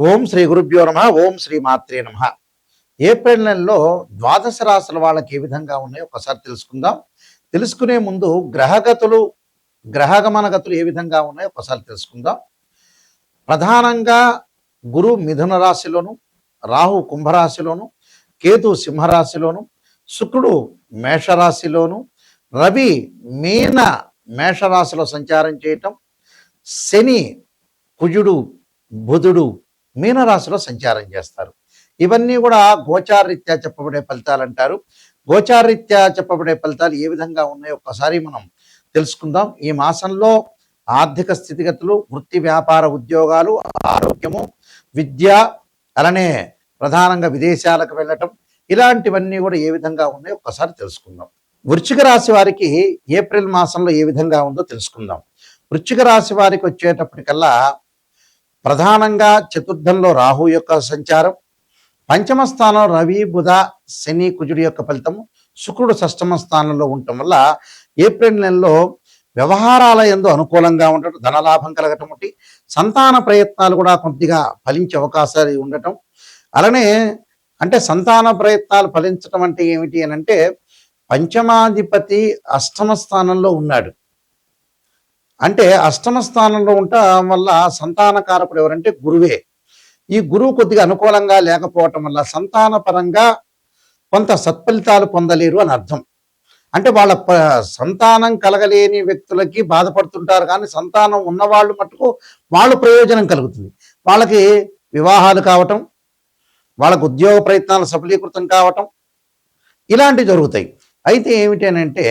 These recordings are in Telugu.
ఓం శ్రీ గురుభ్యో నమ. ఓం శ్రీ మాత్రే నమ. ఏప్రిల్ నెలలో ద్వాదశ రాశుల వాళ్ళకి ఏ విధంగా ఉన్నాయో ఒకసారి తెలుసుకుందాం. తెలుసుకునే ముందు గ్రహగమనగతులు ఏ విధంగా ఉన్నాయో ఒకసారి తెలుసుకుందాం. ప్రధానంగా గురు మిథున రాశిలోను, రాహు కుంభరాశిలోను, కేతు సింహరాశిలోను, శుక్రుడు మేషరాశిలోను, రవి మీన మేషరాశిలో సంచారం చేయటం, శని కుజుడు బుధుడు మీనరాశిలో సంచారం చేస్తారు. ఇవన్నీ కూడా గోచారరీత్యా చెప్పబడే ఫలితాలు అంటారు. గోచారరీత్యా చెప్పబడే ఫలితాలు ఏ విధంగా ఉన్నాయో ఒక్కసారి మనం తెలుసుకుందాం. ఈ మాసంలో ఆర్థిక స్థితిగతులు, వృత్తి వ్యాపార ఉద్యోగాలు, ఆరోగ్యము, విద్య, అలానే ప్రధానంగా విదేశాలకు వెళ్ళటం, ఇలాంటివన్నీ కూడా ఏ విధంగా ఉన్నాయో ఒక్కసారి తెలుసుకుందాం. వృశ్చిక రాశి వారికి ఏప్రిల్ మాసంలో ఏ విధంగా ఉందో తెలుసుకుందాం. వృశ్చిక రాశి వారికి వచ్చేటప్పటికల్లా ప్రధానంగా చతుర్థంలో రాహు యొక్క సంచారం, పంచమ స్థానం రవి బుధ శని కుజుడి యొక్క ఫలితము, శుక్రుడు షష్టమ స్థానంలో ఉండటం వల్ల ఏప్రిల్ నెలలో వ్యవహారాల యందు అనుకూలంగా ఉండటం, ధనలాభం కలగటం వంటి సంతాన ప్రయత్నాలు కూడా కొద్దిగా ఫలించే అవకాశాలు ఉండటం. అలానే అంటే సంతాన ప్రయత్నాలు ఫలించడం అంటే ఏమిటి అని అంటే పంచమాధిపతి అష్టమ స్థానంలో ఉన్నాడు. అంటే అష్టమ స్థానంలో ఉండటం వల్ల సంతానకారకుడు ఎవరంటే గురువే. ఈ గురువు కొద్దిగా అనుకూలంగా లేకపోవటం వల్ల సంతాన పరంగా కొంత సత్ఫలితాలు పొందలేరు అని అర్థం. అంటే వాళ్ళ సంతానం కలగలేని వ్యక్తులకి బాధపడుతుంటారు, కానీ సంతానం ఉన్నవాళ్ళు మటుకు వాళ్ళు ప్రయోజనం కలుగుతుంది. వాళ్ళకి వివాహాలు కావటం, వాళ్ళకు ఉద్యోగ ప్రయత్నాలు సఫలీకృతం కావటం, ఇలాంటివి జరుగుతాయి. అయితే ఏమిటి అని అంటే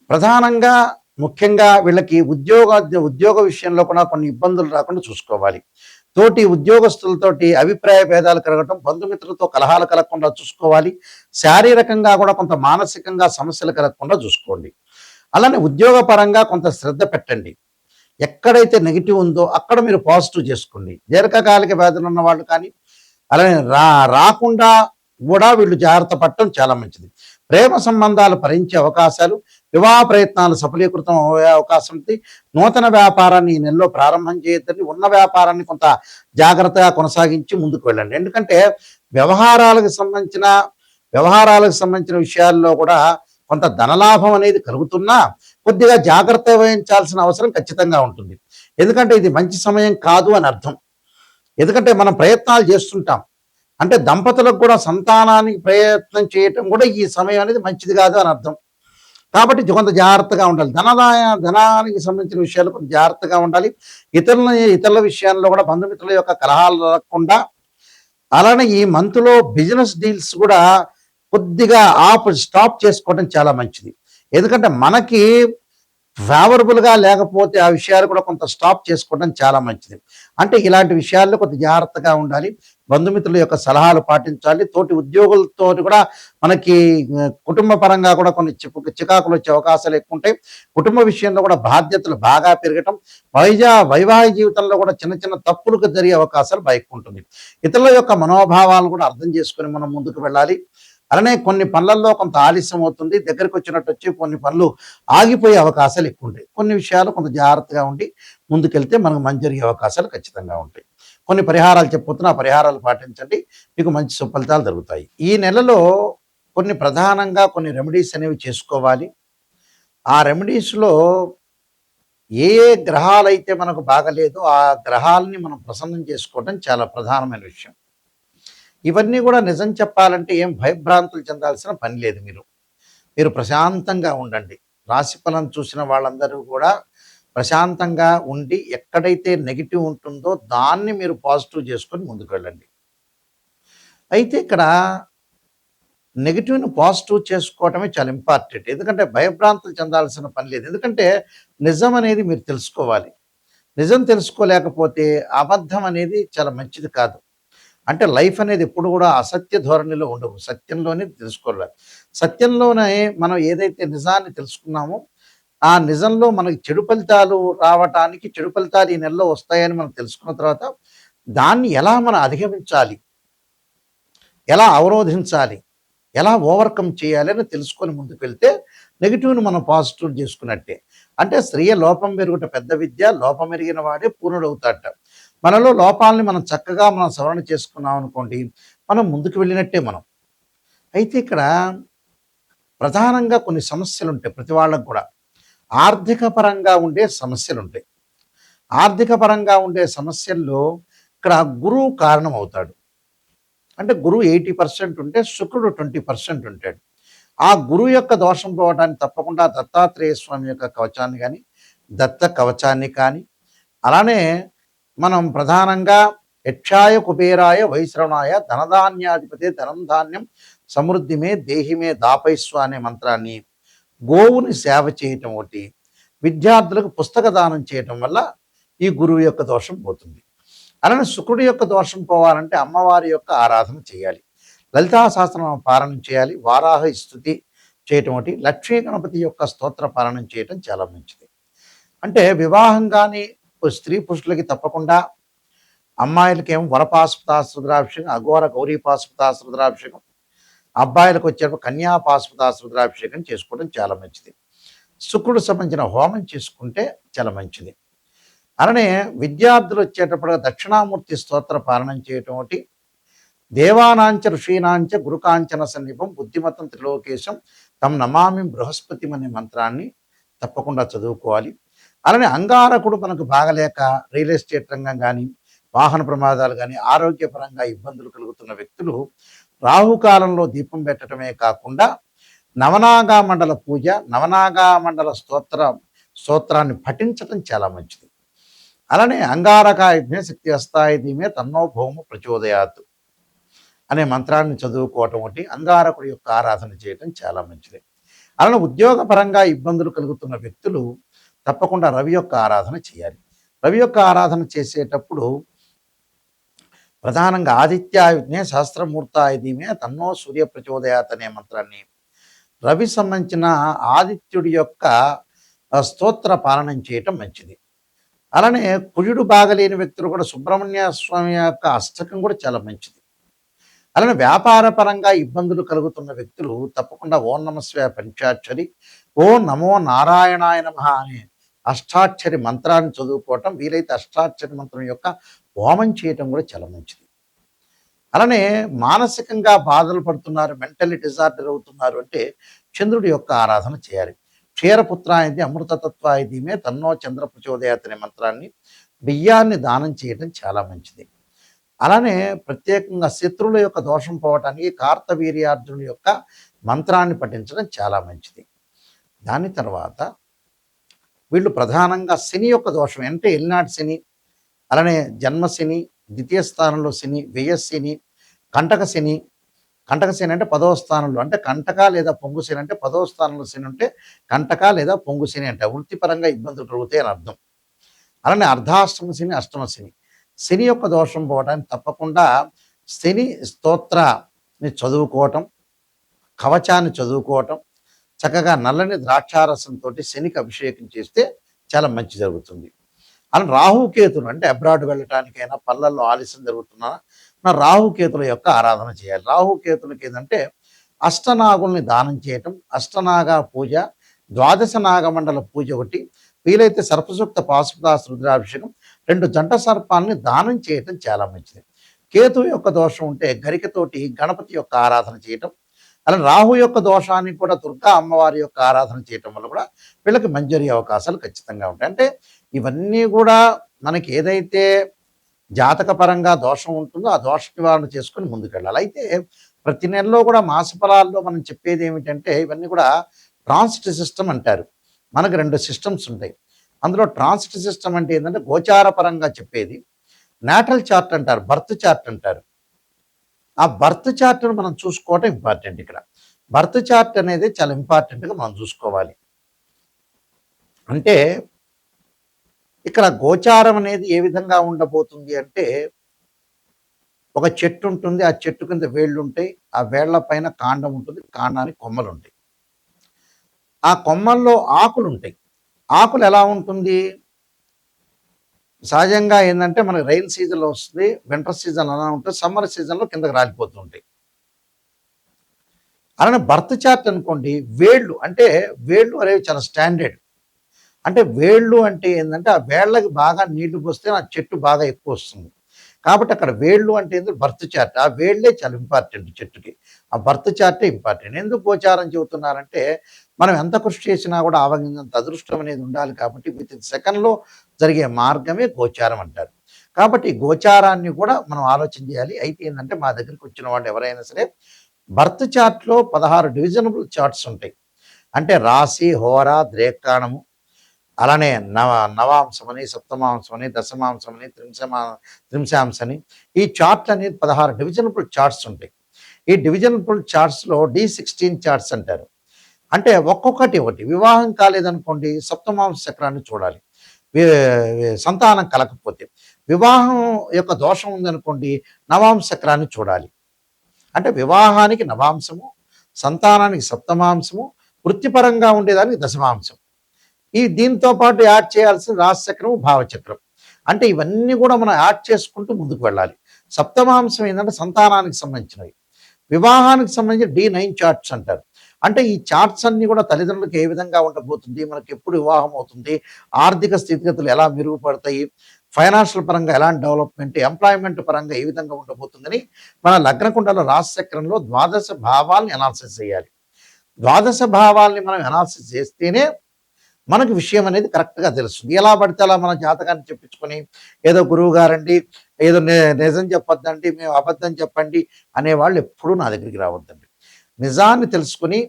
ప్రధానంగా ముఖ్యంగా వీళ్ళకి ఉద్యోగ విషయంలో కూడా కొన్ని ఇబ్బందులు రాకుండా చూసుకోవాలి. తోటి ఉద్యోగస్తులతోటి అభిప్రాయ భేదాలు కలగటం, బంధుమిత్రులతో కలహాలు కలగకుండా చూసుకోవాలి. శారీరకంగా కూడా కొంత మానసికంగా సమస్యలు కలగకుండా చూసుకోండి. అలానే ఉద్యోగపరంగా కొంత శ్రద్ధ పెట్టండి. ఎక్కడైతే నెగిటివ్ ఉందో అక్కడ మీరు పాజిటివ్ చేసుకోండి. దీర్ఘకాలిక వ్యాధులు ఉన్న వాళ్ళు కానీ అలానే రాకుండా కూడా వీళ్ళు జాగ్రత్త పడటం చాలా మంచిది. ప్రేమ సంబంధాలు భరించే అవకాశాలు, వివాహ ప్రయత్నాలు సఫలీకృతం అయ్యే అవకాశం ఉంది. నూతన వ్యాపారాన్ని ఈ నెలలో ప్రారంభం చేయొద్దని, ఉన్న వ్యాపారాన్ని కొంత జాగ్రత్తగా కొనసాగించి ముందుకు వెళ్ళండి. ఎందుకంటే వ్యవహారాలకు సంబంధించిన విషయాల్లో కూడా కొంత ధనలాభం అనేది కలుగుతున్నా కొద్దిగా జాగ్రత్త వహించాల్సిన అవసరం ఖచ్చితంగా ఉంటుంది. ఎందుకంటే ఇది మంచి సమయం కాదు అని అర్థం. ఎందుకంటే మనం ప్రయత్నాలు చేస్తుంటాం, అంటే దంపతులకు కూడా సంతానానికి ప్రయత్నం చేయటం కూడా ఈ సమయం అనేది మంచిది కాదు అని అర్థం. కాబట్టి కొంత జాగ్రత్తగా ఉండాలి. ధనానికి సంబంధించిన విషయాలు కొంత జాగ్రత్తగా ఉండాలి. ఇతరుల విషయాల్లో కూడా బంధుమిత్రుల యొక్క కలహాలు రాకుండా, అలానే ఈ మంత్లో బిజినెస్ డీల్స్ కూడా కొద్దిగా స్టాప్ చేసుకోవడం చాలా మంచిది. ఎందుకంటే మనకి ఫేవరబుల్గా లేకపోతే ఆ విషయాలు కూడా కొంత స్టాప్ చేసుకోవడం చాలా మంచిది. అంటే ఇలాంటి విషయాల్లో కొంత జాగ్రత్తగా ఉండాలి. బంధుమిత్రుల యొక్క సలహాలు పాటించాలి. తోటి ఉద్యోగులతో కూడా మనకి కుటుంబ పరంగా కూడా కొన్ని చికాకులు వచ్చే అవకాశాలు ఎక్కువ ఉంటాయి. కుటుంబ విషయంలో కూడా బాధ్యతలు బాగా పెరగటం, వైవాహిక జీవితంలో కూడా చిన్న చిన్న తప్పులకు జరిగే అవకాశాలు ఎక్కువ ఉంటుంది. ఇతరుల యొక్క మనోభావాలను కూడా అర్థం చేసుకొని మనం ముందుకు వెళ్ళాలి. అలానే కొన్ని పనులలో కొంత ఆలస్యం అవుతుంది, దగ్గరికి వచ్చినట్టు వచ్చి కొన్ని పనులు ఆగిపోయే అవకాశాలు ఎక్కువ ఉంటాయి. కొన్ని విషయాలు కొంత జాగ్రత్తగా ఉండి ముందుకెళ్తే మనకు మంచి జరిగే అవకాశాలు ఖచ్చితంగా ఉంటాయి. కొన్ని పరిహారాలు చెప్పబోతున్నా, ఆ పరిహారాలు పాటించండి, మీకు మంచి సుఫలితాలు జరుగుతాయి. ఈ నెలలో ప్రధానంగా కొన్ని రెమెడీస్ అనేవి చేసుకోవాలి. ఆ రెమెడీస్లో ఏ గ్రహాలైతే మనకు బాగలేదో ఆ గ్రహాలని మనం ప్రసన్నం చేసుకోవడం చాలా ప్రధానమైన విషయం. ఇవన్నీ కూడా నిజం చెప్పాలంటే ఏం భయభ్రాంతులు చెందాల్సిన పని లేదు. మీరు ప్రశాంతంగా ఉండండి. రాశి ఫలం చూసిన వాళ్ళందరూ కూడా ప్రశాంతంగా ఉండి ఎక్కడైతే నెగిటివ్ ఉంటుందో దాన్ని మీరు పాజిటివ్ చేసుకొని ముందుకు వెళ్ళండి. అయితే ఇక్కడ నెగిటివ్ని పాజిటివ్ చేసుకోవటమే చాలా ఇంపార్టెంట్. ఎందుకంటే భయభ్రాంతులు చెందాల్సిన పని లేదు. ఎందుకంటే నిజం అనేది మీరు తెలుసుకోవాలి. నిజం తెలుసుకోలేకపోతే అబద్ధం అనేది చాలా మంచిది కాదు. అంటే లైఫ్ అనేది ఎప్పుడు కూడా అసత్య ధోరణిలో ఉండవు, సత్యంలోనే తెలుసుకోవాలి. సత్యంలోనే మనం ఏదైతే నిజాన్ని తెలుసుకున్నామో ఆ నిజంలో మనకి చెడు ఫలితాలు రావటానికి, చెడు ఫలితాలు ఈ నెలలో వస్తాయని మనం తెలుసుకున్న తర్వాత దాన్ని ఎలా మనం అధిగమించాలి, ఎలా అవరోధించాలి, ఎలా ఓవర్కమ్ చేయాలి అని తెలుసుకొని ముందుకు వెళ్తే నెగిటివ్ని మనం పాజిటివ్ చేసుకున్నట్టే. అంటే స్త్రీయ లోపం మెరుగుట పెద్ద విద్య, లోపం ఎరిగిన వాడే పూర్ణుడవుతాడట. మనలో లోపాలని మనం చక్కగా సవరణ చేసుకున్నాం అనుకోండి, మనం ముందుకు వెళ్ళినట్టే మనం. అయితే ఇక్కడ ప్రధానంగా కొన్ని సమస్యలుంటాయి ప్రతి వాళ్ళకి కూడా. ఆర్థిక పరంగా ఉండే సమస్యలుంటాయి. ఆర్థిక పరంగా ఉండే సమస్యల్లో ఇక్కడ గురువు కారణమవుతాడు. అంటే గురువు 80% ఉంటే శుక్రుడు 20% ఉంటాడు. ఆ గురువు యొక్క దోషం పోవడానికి తప్పకుండా దత్తాత్రేయ స్వామి యొక్క కవచాన్ని గాని, దత్త కవచాన్ని కానీ, అలానే మనం ప్రధానంగా యక్షాయ కుబేరాయ వైశ్రవణాయ ధనధాన్యాధిపతే ధనం ధాన్యం సమృద్ధిమే దేహిమే దాపైస్వ అనే మంత్రాన్ని, గోవుని సేవ చేయటం ఒకటి, విద్యార్థులకు పుస్తక దానం చేయటం వల్ల ఈ గురువు యొక్క దోషం పోతుంది. అలానే శుక్రుడి యొక్క దోషం పోవాలంటే అమ్మవారి యొక్క ఆరాధన చేయాలి, లలితా సహస్రనామ పారాయణం చేయాలి, వారాహ స్తుతి చేయటం ఒకటి, లక్ష్మీ గణపతి యొక్క స్తోత్ర పారాయణం చేయటం చాలా మంచిది. అంటే వివాహం కానీ స్త్రీ పురుషులకి తప్పకుండా, అమ్మాయిలకేమో వరపాశుపతాస్త్ర రుద్రాభిషేకం, అఘోర గౌరీ పాశుపతాస్త్ర రుద్రాభిషేకం, అబ్బాయిలకు వచ్చేటప్పుడు కన్యా పాశుపతాస్త్ర రుద్రాభిషేకం చేసుకోవడం చాలా మంచిది. శుక్రుడు సంబంధించిన హోమం చేసుకుంటే చాలా మంచిది. అలానే విద్యార్థులు వచ్చేటప్పుడు దక్షిణామూర్తి స్తోత్ర పాలనం చేయటం ఒకటి, దేవానాంచ ఋషీనాంచ గురుకాంచన సన్నిపం బుద్ధిమతం త్రిలోకేశం తమ్ నమామి బృహస్పతి అనే మంత్రాన్ని తప్పకుండా చదువుకోవాలి. అలానే అంగారకుడు మనకు బాగలేక రియల్ ఎస్టేట్ రంగం కానీ, వాహన ప్రమాదాలు కానీ, ఆరోగ్యపరంగా ఇబ్బందులు కలుగుతున్న వ్యక్తులు రాహుకాలంలో దీపం పెట్టడమే కాకుండా నవనాగా మండల పూజ, నవనాగా మండల స్తోత్రాన్ని పఠించడం చాలా మంచిది. అలానే అంగారకాయుధ్మే శక్తి అస్తాయి ధీమే తన్నో భౌమ ప్రచోదయాత్ అనే మంత్రాన్ని చదువుకోవటం ఒకటి, అంగారకుడి యొక్క ఆరాధన చేయటం చాలా మంచిది. అలానే ఉద్యోగపరంగా ఇబ్బందులు కలుగుతున్న వ్యక్తులు తప్పకుండా రవి యొక్క ఆరాధన చేయాలి. రవి యొక్క ఆరాధన చేసేటప్పుడు ప్రధానంగా ఆదిత్యాయుధ్నే సహస్రమూర్తాయ ధీమే తన్నో సూర్య ప్రచోదయాత్ అనే మంత్రాన్ని, రవి సంబంధించిన ఆదిత్యుడి యొక్క స్తోత్ర పాలనం చేయటం మంచిది. అలానే కుజుడు బాగలేని వ్యక్తులు కూడా సుబ్రహ్మణ్య స్వామి యొక్క అష్టకం కూడా చాలా మంచిది. అలానే వ్యాపార పరంగా ఇబ్బందులు కలుగుతున్న వ్యక్తులు తప్పకుండా ఓం నమస్వ పంచాక్షరి, ఓం నమో నారాయణాయ నమః అనే అష్టాక్షరి మంత్రాన్ని చదువుకోవటం, వీలైతే అష్టాక్షరి మంత్రం యొక్క హోమం చేయటం కూడా చాలా మంచిది. అలానే మానసికంగా బాధలు పడుతున్నారు, మెంటల్లీ డిజార్డర్ అవుతున్నారు అంటే చంద్రుడి యొక్క ఆరాధన చేయాలి. క్షీరపుత్రాయది అమృతతత్వాయ ధీమే తన్నో చంద్ర ప్రచోదయాత్ అనే మంత్రాన్ని, బియ్యాన్ని దానం చేయడం చాలా మంచిది. అలానే ప్రత్యేకంగా శత్రువుల యొక్క దోషం పోవటానికి కార్తవీర్యార్జునుడి యొక్క మంత్రాన్ని పఠించడం చాలా మంచిది. దాని తర్వాత వీళ్ళు ప్రధానంగా శని యొక్క దోషం అంటే ఎల్నాటి శని, అలానే జన్మశని, ద్వితీయ స్థానంలో శని, వ్యయశని, కంటక శని. కంటక శని అంటే 10వ స్థానంలో, అంటే కంటక లేదా పొంగు శని అంటే 10వ స్థానంలో శని ఉంటే కంటక లేదా పొంగు శని అంటే వృత్తిపరంగా ఇబ్బందులు కలుగుతాయి అని అర్థం. అలానే అర్ధాష్టమ శని, అష్టమ శని, శని యొక్క దోషం పోవడానికి తప్పకుండా శని స్తోత్రాన్ని చదువుకోవటం, కవచాన్ని చదువుకోవటం, చక్కగా నల్లని ద్రాక్షారసంతో శనికి అభిషేకం చేస్తే చాలా మంచి జరుగుతుంది. అలా రాహుకేతులు అంటే అబ్రాడ్ వెళ్ళటానికైనా, పల్లల్లో ఆలస్యం జరుగుతున్నా రాహుకేతుల యొక్క ఆరాధన చేయాలి. రాహుకేతులకి ఏంటంటే అష్టనాగుల్ని దానం చేయటం, అష్టనాగ పూజ, ద్వాదశ నాగమండల పూజ ఒకటి, వీలైతే సర్పసూక్త పాశుపతాస్ రుద్రాభిషేకం, 2 జంట సర్పాలని దానం చేయటం చాలా మంచిది. కేతు యొక్క దోషం ఉంటే గరికతోటి గణపతి యొక్క ఆరాధన చేయటం, అలా రాహు యొక్క దోషాన్ని కూడా దుర్గా అమ్మవారి యొక్క ఆరాధన చేయటం వల్ల కూడా వీళ్ళకి మంచి జరిగే అవకాశాలు ఖచ్చితంగా ఉంటాయి. అంటే ఇవన్నీ కూడా మనకి ఏదైతే జాతకపరంగా దోషం ఉంటుందో ఆ దోష నివారణ చేసుకొని ముందుకెళ్ళాలి. అయితే ప్రతి నెలలో కూడా మాస ఫలాల్లో మనం చెప్పేది ఏమిటంటే ఇవన్నీ కూడా ట్రాన్సిట్ సిస్టమ్ అంటారు. మనకు 2 సిస్టమ్స్ ఉంటాయి. అందులో ట్రాన్సిట్ సిస్టమ్ అంటే ఏంటంటే గోచార పరంగా చెప్పేది, నాటల్ చార్ట్ అంటారు, బర్త్ చార్ట్ అంటారు. ఆ బర్త్ చార్ట్ను మనం చూసుకోవటం ఇంపార్టెంట్. ఇక్కడ బర్త్ చార్ట్ అనేది చాలా ఇంపార్టెంట్గా మనం చూసుకోవాలి. అంటే ఇక్కడ గోచారం అనేది ఏ విధంగా ఉండబోతుంది అంటే, ఒక చెట్టు ఉంటుంది, ఆ చెట్టు కింద వేళ్ళు ఉంటాయి, ఆ వేళ్ల పైన కాండం ఉంటుంది, కాండానికి కొమ్మలు ఉంటాయి, ఆ కొమ్మల్లో ఆకులు ఉంటాయి. ఆకులు ఎలా ఉంటుంది, సహజంగా ఏంటంటే మనకి రైన్ సీజన్లో వస్తుంది, వింటర్ సీజన్ అలా ఉంటుంది, సమ్మర్ సీజన్లో కిందకి రాలిపోతూ ఉంటాయి. అలానే బర్త్ చార్ట్ అనుకోండి, వేళ్ళు అంటే వేళ్ళు అనేవి చాలా స్టాండర్డ్. అంటే వేళ్ళు అంటే ఏందంటే, ఆ వేళ్ళకి బాగా నీళ్లు పోస్తే ఆ చెట్టు బాగా ఎక్కువొస్తుంది. కాబట్టి అక్కడ వేళ్ళు అంటే ఏంది బర్త్ చార్ట్. ఆ వేళ్ళే చాలా ఇంపార్టెంట్ చెట్టుకి. ఆ బర్త్ చార్టే ఇంపార్టెంట్. ఎందుకు గోచారం చెబుతున్నారంటే, మనం ఎంత కృషి చేసినా కూడా ఆవగింజంత అదృష్టం అనేది ఉండాలి కాబట్టి వితిన్ సెకన్‌లో జరిగే మార్గమే గోచారం అంటారు. కాబట్టి ఈ గోచారాన్ని కూడా మనం ఆలోచన చేయాలి. అయితే ఏందంటే, మా దగ్గరికి వచ్చిన వాళ్ళు ఎవరైనా సరే బర్త్ చార్ట్‌లో 16 డివిజనబుల్ చార్ట్స్ ఉంటాయి. అంటే రాశి, హోర, ద్రేక్కాణము, అలానే నవాంశమని, సప్తమాంశమని, దశమాంశమని, త్రింశాంశని ఈ చార్ట్‌లనేది 16 డివిజనబుల్ చార్ట్స్ ఉంటాయి. ఈ డివిజనబుల్ చార్ట్స్‌లో డి16 చార్ట్స్ అంటారు. అంటే ఒక్కొక్కటి ఒకటి. వివాహం కాలేదనుకోండి సప్తమాంశ చక్రాన్ని చూడాలి. వీ సంతానం కలగకపోతే. వివాహం యొక్క దోషం ఉందనుకోండి నవాంశ చక్రాన్ని చూడాలి. అంటే వివాహానికి నవాంశము, సంతానానికి సప్తమాంశము, వృత్తిపరంగా ఉండేదానికి దశమాంశం. దీంతో పాటు యాడ్ చేయాల్సిన రాశిచక్రం, భావచక్రం. అంటే ఇవన్నీ కూడా మనం యాడ్ చేసుకుంటూ ముందుకు వెళ్ళాలి. సప్తమాంశం ఏంటంటే సంతానానికి సంబంధించినవి. వివాహానికి సంబంధించి డి9 చార్ట్స్ అంటారు. అంటే ఈ చార్ట్స్ అన్నీ కూడా తల్లిదండ్రులకు ఏ విధంగా ఉండబోతుంది, మనకి ఎప్పుడు వివాహం అవుతుంది, ఆర్థిక స్థితిగతులు ఎలా మెరుగుపడతాయి, ఫైనాన్షియల్ పరంగా ఎలాంటి డెవలప్మెంట్, ఎంప్లాయ్మెంట్ పరంగా ఏ విధంగా ఉండబోతుందని మన లగ్నకుండల రాశిచక్రంలో ద్వాదశ భావాల్ని అనాలిసిస్ చేయాలి. ద్వాదశ భావాల్ని మనం అనాలిసిస్ చేస్తేనే మనకు విషయం అనేది కరెక్ట్‌గా తెలుస్తుంది. ఎలా పడితే అలా మన జాతకాన్ని చెప్పించుకొని, ఏదో గురువు గారండి, ఏదో నిజం చెప్పొద్దండి, మేము అబద్ధం చెప్పండి అనేవాళ్ళు ఎప్పుడూ నా దగ్గరికి రావద్దండి. నిజాన్ని తెలుసుకొని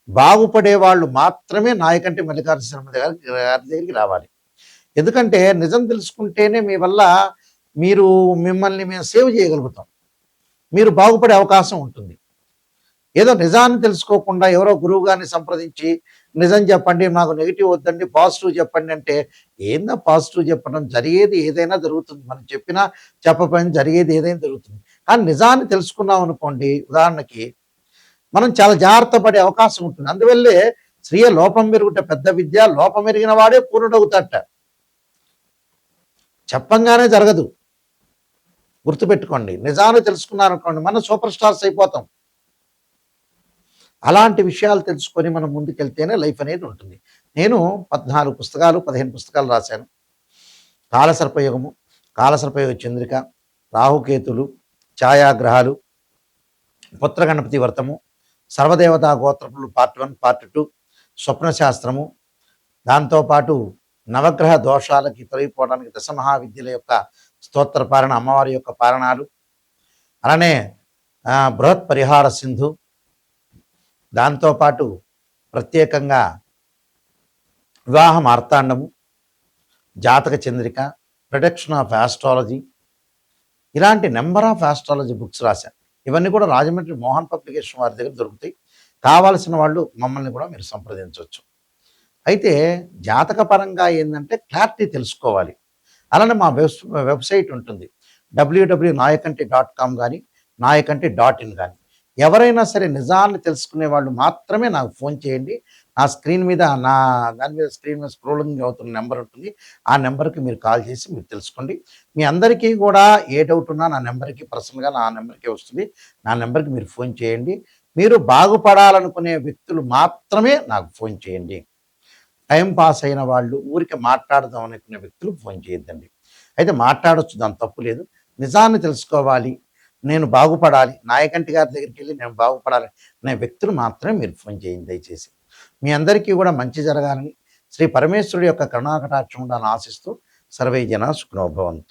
బాగుపడే వాళ్ళు మాత్రమే నాయకంటి మల్లికార్జున శర్మ గారి దగ్గరికి రావాలి. ఎందుకంటే నిజం తెలుసుకుంటేనే మీ వల్ల మిమ్మల్ని మేము సేవ్ చేయగలుగుతాం. మీరు బాగుపడే అవకాశం ఉంటుంది. ఏదో నిజాన్ని తెలుసుకోకుండా ఎవరో గురువు గారిని సంప్రదించి నిజం చెప్పండి, నాకు నెగిటివ్ వద్దండి, పాజిటివ్ చెప్పండి అంటే ఏందా పాజిటివ్ చెప్పడం? జరిగేది ఏదైనా జరుగుతుంది. మనం చెప్పినా చెప్పకపోయినా జరిగేది ఏదైనా జరుగుతుంది. కానీ నిజాన్ని తెలుసుకున్నాం అనుకోండి, ఉదాహరణకి మనం చాలా జాగ్రత్త పడే అవకాశం ఉంటుంది. అందువల్లే స్త్రీయ లోపం మెరుగుట పెద్ద విద్య, లోపం ఎరిగిన వాడే పూర్ణుడవుతాడట. చెప్పంగానే జరగదు. గుర్తుపెట్టుకోండి. నిజాన్ని తెలుసుకున్నారనుకోండి మనం సూపర్ స్టార్స్ అయిపోతాం. అలాంటి విషయాలు తెలుసుకొని మనం ముందుకెళ్తేనే లైఫ్ అనేది ఉంటుంది. నేను 14 పుస్తకాలు, 15 పుస్తకాలు రాశాను. కాలసర్పయోగము, కాలసర్పయోగ చంద్రిక, రాహుకేతులు, ఛాయాగ్రహాలు, పుత్రగణపతి వ్రతము, సర్వదేవతా గోత్రములు పార్ట్ 1, పార్ట్ 2, స్వప్నశాస్త్రము, దాంతోపాటు నవగ్రహ దోషాలకి తొలగిపోవడానికి దశమహావిద్యల యొక్క స్తోత్ర పారణ, అమ్మవారి యొక్క పారణాలు, అలానే బృహత్ పరిహార సింధు, దాంతోపాటు ప్రత్యేకంగా వివాహ మార్తాండము, జాతక చంద్రిక, ప్రొడక్షన్ ఆఫ్ ఆస్ట్రాలజీ, ఇలాంటి నెంబర్ ఆఫ్ ఆస్ట్రాలజీ బుక్స్ రాశాను. ఇవన్నీ కూడా రాజమండ్రి మోహన్ పబ్లికేషన్ వారి దగ్గర దొరుకుతాయి. కావాల్సిన వాళ్ళు మమ్మల్ని కూడా మీరు సంప్రదించవచ్చు. అయితే జాతక పరంగా ఏంటంటే క్లారిటీ తెలుసుకోవాలి. అలానే మా వెబ్సైట్ ఉంటుంది. www.nayakanti.com కానీ, nayakanti.in కానీ. ఎవరైనా సరే నిజాన్ని తెలుసుకునే వాళ్ళు మాత్రమే నాకు ఫోన్ చేయండి. నా స్క్రీన్ మీద స్క్రీన్ మీద స్క్రోలింగ్ అవుతున్న నెంబర్ ఉంటుంది. ఆ నెంబర్‌కి మీరు కాల్ చేసి మీరు తెలుసుకోండి. మీ అందరికీ కూడా ఏ డౌట్ ఉన్నా నా నెంబర్‌కి పర్సనల్‌గా నా నెంబర్‌కే వస్తుంది. నా నెంబర్‌కి మీరు ఫోన్ చేయండి. మీరు బాగుపడాలనుకునే వ్యక్తులు మాత్రమే నాకు ఫోన్ చేయండి. టైం పాస్ అయిన వాళ్ళు, ఊరికే మాట్లాడదాం అనుకునే వ్యక్తులు ఫోన్ చేయొద్దండి. అయితే మాట్లాడొచ్చు, దాని తప్పు లేదు. నిజాన్ని తెలుసుకోవాలి, నేను బాగుపడాలి, నాయకంటి గారి దగ్గరికెళ్ళి నేను బాగుపడాలి అనే వ్యక్తులు మాత్రమే మీరు ఫోన్ చేయండి దయచేసి. మీ అందరికీ కూడా మంచి జరగాలని శ్రీ పరమేశ్వరుడి యొక్క కరుణాకటాక్షం ఉండాలని ఆశిస్తూ సర్వే జన సుఖినో భవంతు.